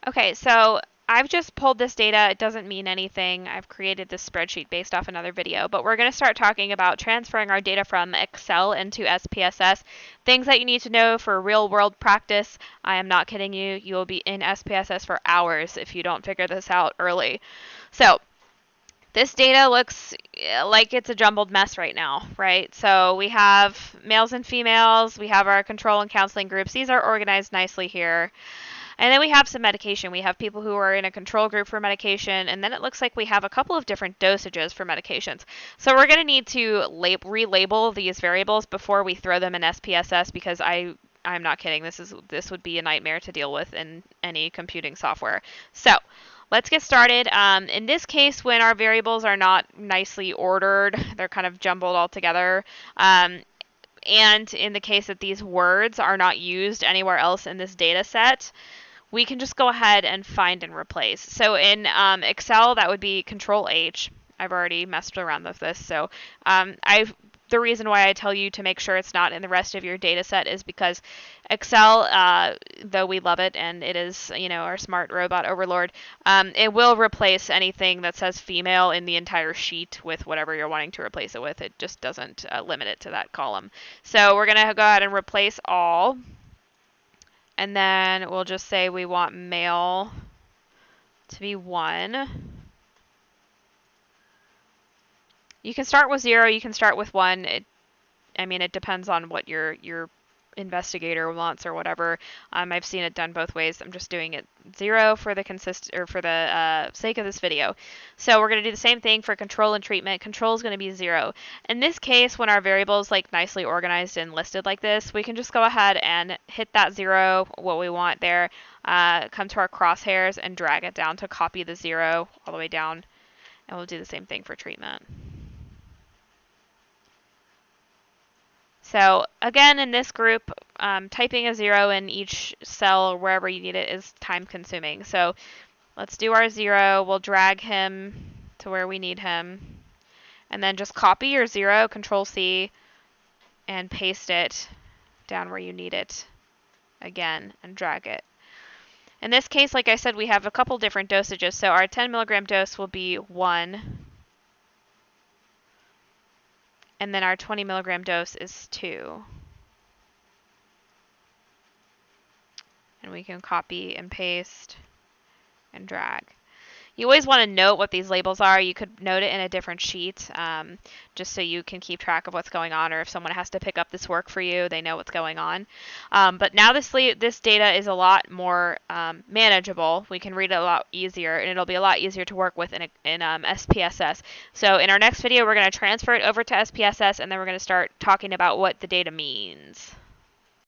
Okay, so I've just pulled this data. It doesn't mean anything. I've created this spreadsheet based off another video, but we're going to start talking about transferring our data from Excel into SPSS. Things that you need to know for real world practice. I am not kidding you. You will be in SPSS for hours if you don't figure this out early. So, this data looks like it's a jumbled mess right now, right? So we have males and females, we have our control and counseling groups. These are organized nicely here. And then we have some medication. We have people who are in a control group for medication, and then it looks like we have a couple of different dosages for medications. So we're going to need to relabel these variables before we throw them in SPSS because I'm not kidding. This would be a nightmare to deal with in any computing software. So let's get started. In this case, when our variables are not nicely ordered, they're kind of jumbled all together. And in the case that these words are not used anywhere else in this data set, we can just go ahead and find and replace. So in Excel, that would be Control H. I've already messed around with this, so the reason why I tell you to make sure it's not in the rest of your data set is because Excel, though we love it and it is, our smart robot overlord, it will replace anything that says female in the entire sheet with whatever you're wanting to replace it with. It just doesn't limit it to that column. So we're going to go ahead and replace all. And then we'll just say we want male to be 1. You can start with 0, you can start with 1. It depends on what your investigator wants or whatever. I've seen it done both ways. I'm just doing it 0 for the sake of this video. So we're going to do the same thing for control and treatment. Control is going to be 0. In this case, when our variables like nicely organized and listed like this, we can just go ahead and hit that 0, what we want there, come to our crosshairs and drag it down to copy the 0 all the way down. And we'll do the same thing for treatment. So again, in this group, typing a 0 in each cell or wherever you need it is time consuming. So let's do our 0. We'll drag him to where we need him. And then just copy your 0, Control C, and paste it down where you need it again and drag it. In this case, like I said, we have a couple different dosages. So our 10 milligram dose will be 1. And then our 20 milligram dose is 2. And we can copy and paste and drag. You always want to note what these labels are. You could note it in a different sheet just so you can keep track of what's going on, or if someone has to pick up this work for you, they know what's going on. But now this data is a lot more manageable. We can read it a lot easier, and it'll be a lot easier to work with in SPSS. So in our next video, we're going to transfer it over to SPSS, and then we're going to start talking about what the data means.